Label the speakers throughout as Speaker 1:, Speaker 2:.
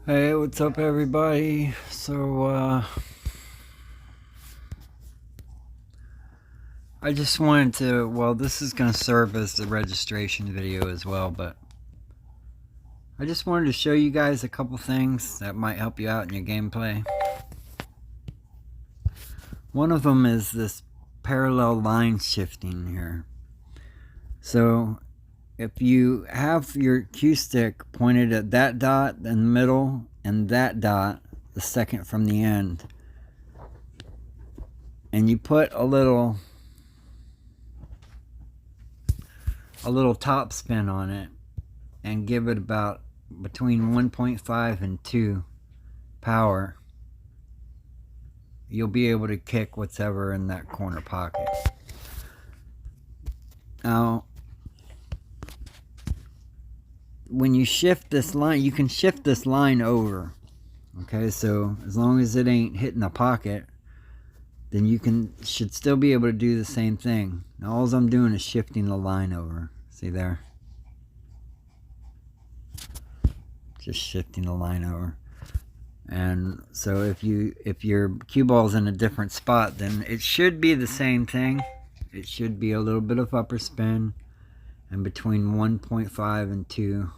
Speaker 1: Hey, what's up, everybody? I just wanted to, well, this is going to serve as the registration video as well, but I just wanted to show you guys a couple things that might help you out in your gameplay. One of them is this parallel line shifting here. So, if you have your cue stick pointed at that dot in the middle and that dot, the second from the end, and you put a little top spin on it and give it about between 1.5 and 2 power, you'll be able to kick whatever in that corner pocket. Now, when you shift this line, you can shift this line over. Okay, so as long as it ain't hitting the pocket, then you should still be able to do the same thing. Now all I'm doing is shifting the line over. See there? Just shifting the line over. And so if your cue ball's in a different spot, then it should be the same thing. It should be a little bit of upper spin and between 1.5 and 2.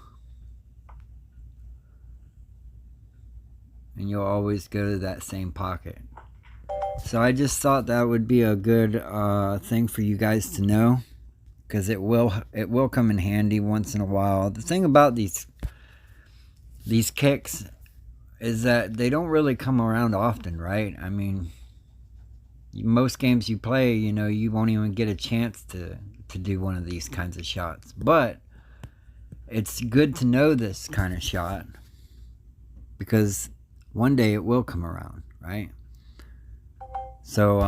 Speaker 1: And you'll always go to that same pocket. So I just thought that would be a good thing for you guys to know, because it will come in handy once in a while. The thing about these kicks is that they don't really come around often, right? I mean, most games you play, you know, you won't even get a chance to do one of these kinds of shots. But it's good to know this kind of shot, because one day it will come around, right? So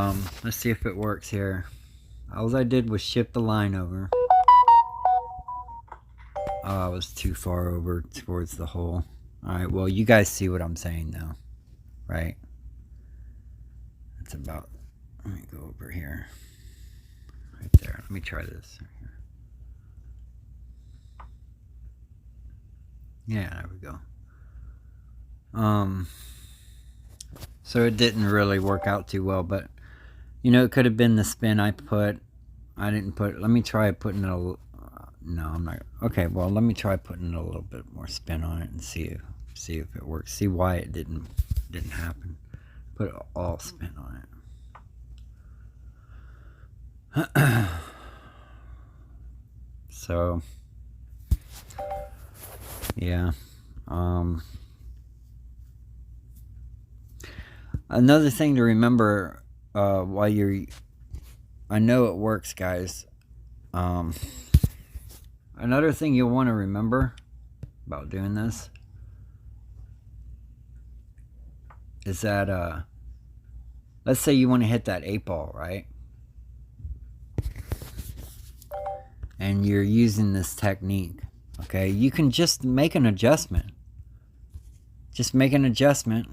Speaker 1: let's see if it works here. All I did was shift the line over. Oh, I was too far over towards the hole. Alright, well, you guys see what I'm saying now, right? It's about, let me go over here. Right there. Let me try this. Yeah, there we go. So it didn't really work out too well, but you know, it could have been the spin I didn't put. Let me try putting a no, I'm not. Okay, well, let me try putting a little bit more spin on it and see if it works. See why it didn't happen. Put all spin on it. So yeah. Another thing to remember while you're, I know it works, guys. Another thing you'll want to remember about doing this is that let's say you want to hit that 8-ball, right? And you're using this technique, okay? You can just make an adjustment. Just make an adjustment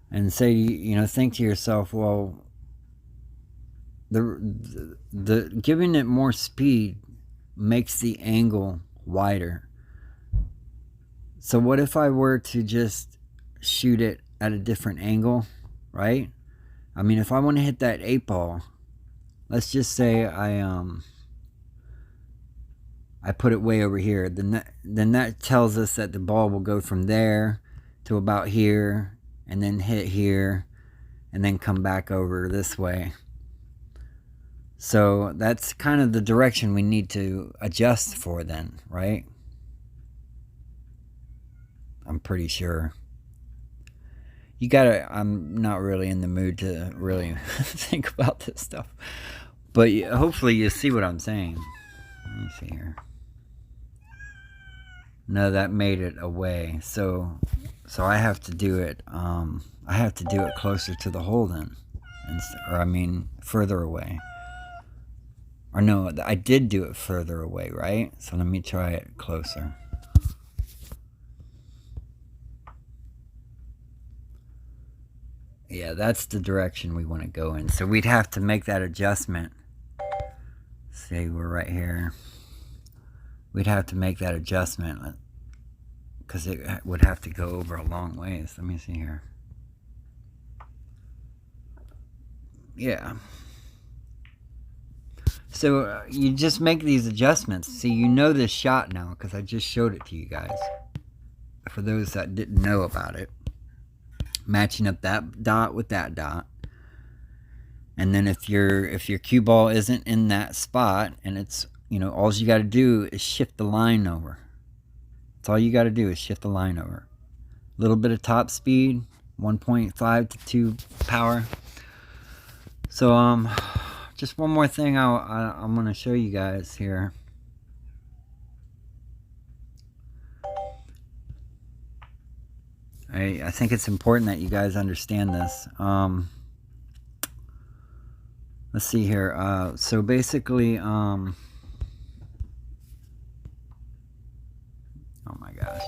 Speaker 1: and say, you know, think to yourself, well, the giving it more speed makes the angle wider. So what if I were to just shoot it at a different angle, right? I mean, if I want to hit that 8-ball, let's just say I put it way over here, then that tells us that the ball will go from there to about here, and then hit here, and then come back over this way. So that's kind of the direction we need to adjust for then, right? I'm pretty sure. I'm not really in the mood to really think about this stuff. But hopefully you see what I'm saying. Let me see here. No, that made it away. So I have to do it. I have to do it closer to the hole then, or I mean further away. Or no, I did do it further away, right? So let me try it closer. Yeah, that's the direction we want to go in. So we'd have to make that adjustment. See, we're right here. We'd have to make that adjustment because it would have to go over a long ways. Let me see here. Yeah. So you just make these adjustments. See, you know this shot now because I just showed it to you guys. For those that didn't know about it, matching up that dot with that dot, and then if your cue ball isn't in that spot, and it's, you know, all you got to do is shift the line over. That's all you got to do is shift the line over. A little bit of top speed, 1.5 to 2 power. So just one more thing I'm going to show you guys here. I think it's important that you guys understand this. Let's see here. So basically, oh my gosh.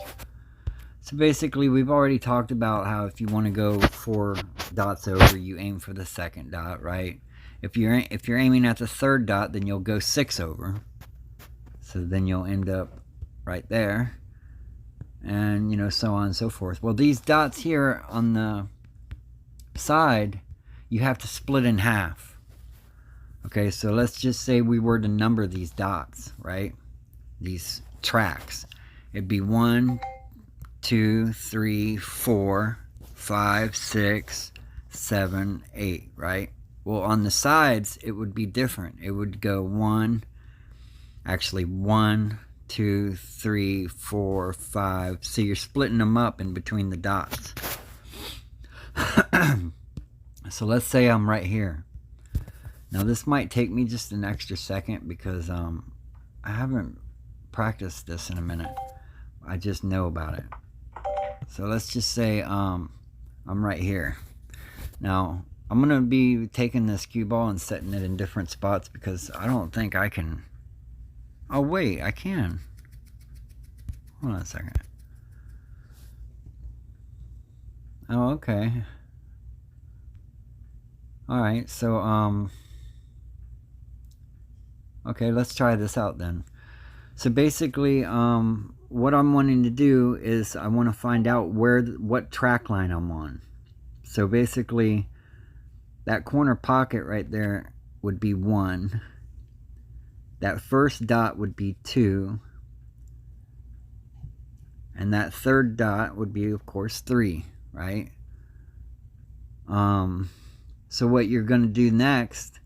Speaker 1: So basically, we've already talked about how if you want to go 4 dots over, you aim for the second dot, right? If you're aiming at the third dot, then you'll go 6 over. So then you'll end up right there, and you know, so on and so forth. Well, these dots here on the side, you have to split in half. Okay, so let's just say we were to number these dots, right? These tracks. It'd be 1, 2, 3, 4, 5, 6, 7, 8, right? Well, on the sides, it would be different. It would go 1, 2, 3, 4, 5. So you're splitting them up in between the dots. So let's say I'm right here. Now this might take me just an extra second because I haven't practiced this in a minute. I just know about it. So let's just say I'm right here. Now I'm gonna be taking this cue ball and setting it in different spots because I don't think I can. Oh wait, I can. Hold on a second. Oh, okay. Alright, so okay, let's try this out then. So basically, what I'm wanting to do is I want to find out what track line I'm on. So basically, that corner pocket right there would be 1. That first dot would be 2. And that third dot would be, of course, 3, right? So what you're going to do next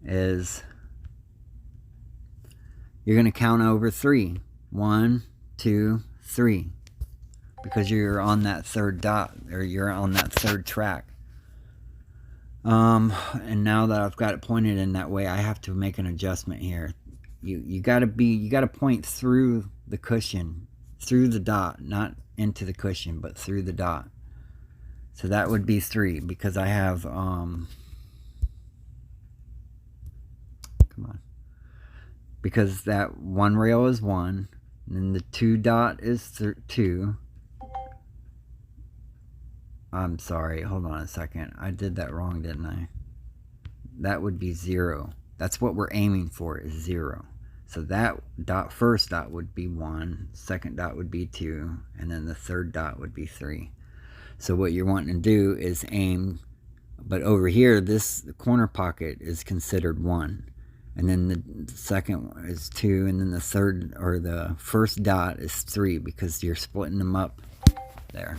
Speaker 1: is you're going to count over 3. 1, 2, 3. Because you're on that third dot, or you're on that third track. And now that I've got it pointed in that way, I have to make an adjustment here. You got to point through the cushion, through the dot, not into the cushion, but through the dot. So that would be 3 because I have come on. Because that one rail is 1, and then the 2 dot is 2. I'm sorry, hold on a second. I did that wrong, didn't I? That would be 0. That's what we're aiming for, is 0. So that first dot would be 1, second dot would be 2, and then the third dot would be 3. So what you're wanting to do is aim, but over here, this corner pocket is considered 1. And then the second one is 2, and then the third, or the first dot is 3 because you're splitting them up there.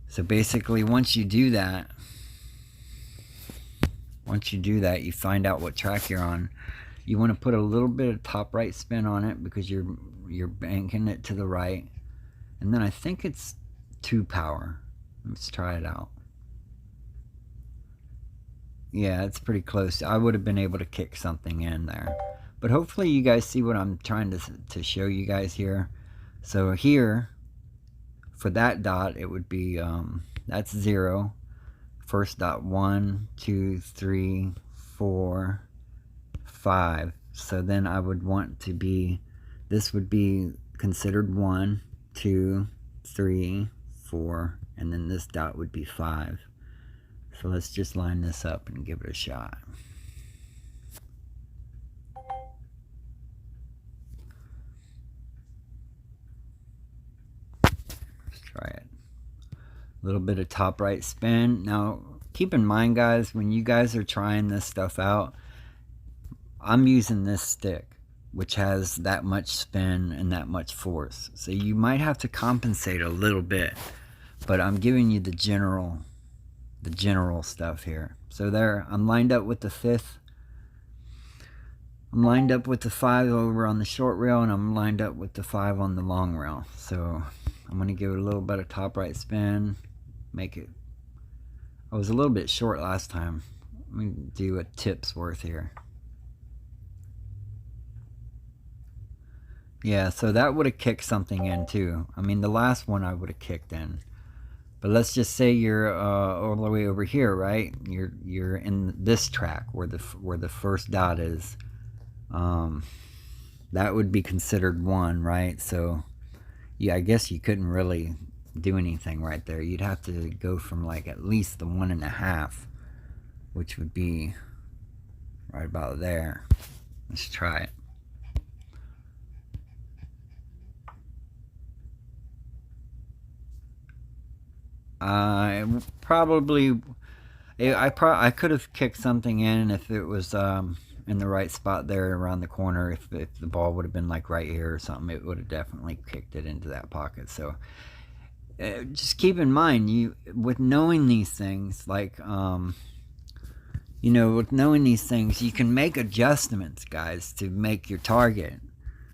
Speaker 1: So basically, once you do that, you find out what track you're on. You want to put a little bit of top right spin on it because you're banking it to the right. And then I think it's 2 power. Let's try it out. Yeah, it's pretty close. I would have been able to kick something in there. But hopefully you guys see what I'm trying to show you guys here. So here, for that dot, it would be, that's 0. First dot, 1, 2, 3, 4, 5. So then I would want to be, this would be considered 1, 2, 3, 4, and then this dot would be 5. So let's just line this up and give it a shot. Try it. A little bit of top right spin. Now, keep in mind, guys, when you guys are trying this stuff out, I'm using this stick, which has that much spin and that much force. So you might have to compensate a little bit, but I'm giving you the general stuff here. So there, I'm lined up with the 5th. I'm lined up with the 5 over on the short rail, and I'm lined up with the 5 on the long rail. So I'm going to give it a little bit of top right spin. Make it, I was a little bit short last time. Let me do a tip's worth here. Yeah, so that would have kicked something in too. I mean, the last one I would have kicked in. But let's just say you're all the way over here, right? You're in this track where the first dot is. That would be considered 1, right? So yeah, I guess you couldn't really do anything right there. You'd have to go from like at least the 1.5, which would be right about there. Let's try it. I could have kicked something in if it was in the right spot there around the corner. If the ball would have been like right here or something, it would have definitely kicked it into that pocket. So just keep in mind, with knowing these things, like with knowing these things, you can make adjustments, guys, to make your target.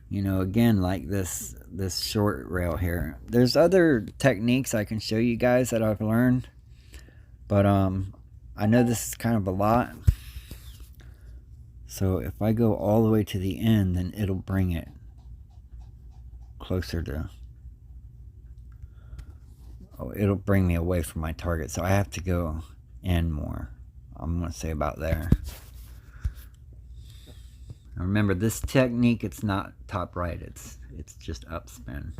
Speaker 1: Again, like this short rail here. There's other techniques I can show you guys that I've learned, but I know this is kind of a lot. So if I go all the way to the end, then it'll bring it closer to, it'll bring me away from my target. So I have to go in more. I'm going to say about there. Now remember, this technique, it's not top right, it's just up spin.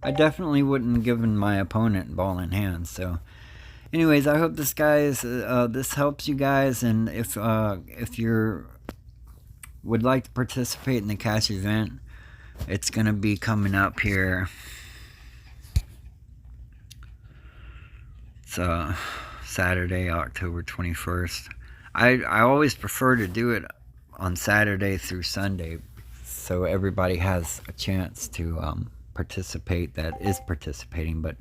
Speaker 1: I definitely wouldn't have given my opponent ball in hand. So anyways, I hope this helps you guys, and if you would like to participate in the cash event, it's going to be coming up here. It's Saturday, October 21st. I always prefer to do it on Saturday through Sunday, so everybody has a chance to participate that is participating. But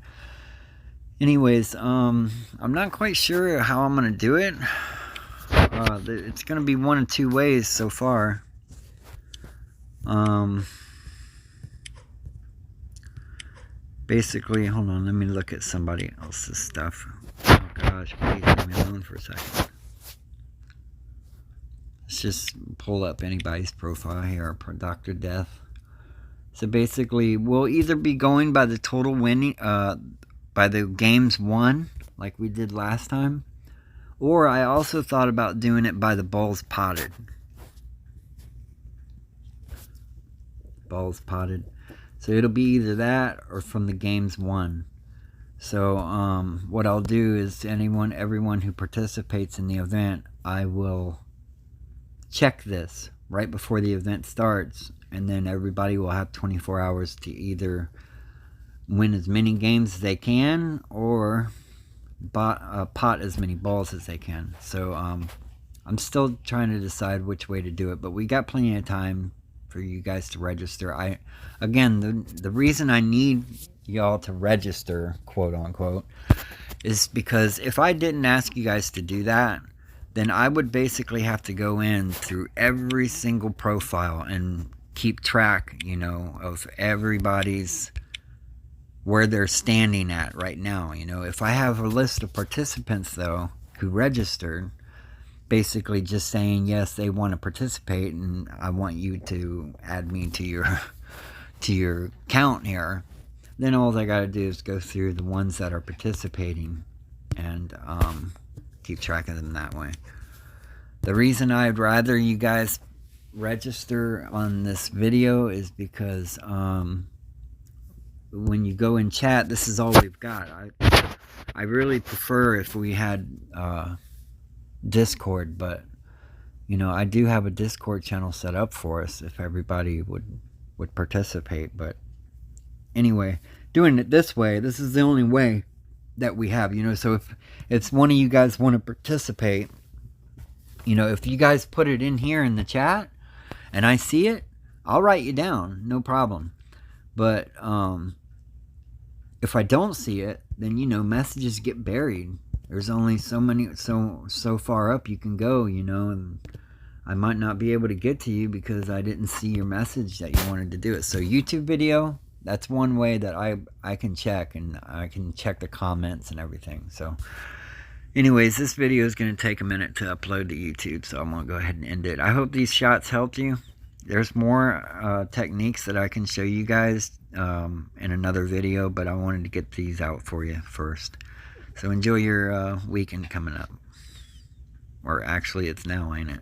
Speaker 1: anyways, I'm not quite sure how I'm going to do it. It's going to be one of two ways so far. Basically, hold on, let me look at somebody else's stuff. Oh gosh, please leave me alone for a second. Let's just pull up anybody's profile here, Dr. Death. So basically, we'll either be going by the total winning, by the games won, like we did last time, or I also thought about doing it by the balls potted. Balls potted. So it'll be either that or from the games won. So what I'll do is everyone who participates in the event, I will check this right before the event starts, and then everybody will have 24 hours to either win as many games as they can or pot as many balls as they can. So I'm still trying to decide which way to do it, but we got plenty of time for you guys to register. Again, the reason I need y'all to register, quote unquote, is because if I didn't ask you guys to do that, then I would basically have to go in through every single profile and keep track, of everybody's, where they're standing at right now. If I have a list of participants though who registered, basically just saying yes, they want to participate, and I want you to add me to your count here, then all I got to do is go through the ones that are participating and keep track of them that way. The reason I'd rather you guys register on this video is because when you go in chat, this is all we've got. I really prefer if we had Discord, but you know, I do have a Discord channel set up for us if everybody would participate. But anyway, doing it this way, this is the only way that we have, you know. So if one of you guys want to participate, you know, if you guys put it in here in the chat and I see it, I'll write you down, no problem. But if I don't see it, then, you know, messages get buried. There's only so far up you can go, you know, and I might not be able to get to you because I didn't see your message that you wanted to do it. So YouTube video, that's one way that I can check, and I can check the comments and everything. So anyways, this video is going to take a minute to upload to YouTube, so I'm going to go ahead and end it. I hope these shots helped you. There's more techniques that I can show you guys in another video, but I wanted to get these out for you first. So enjoy your weekend coming up. Or actually, it's now, ain't it?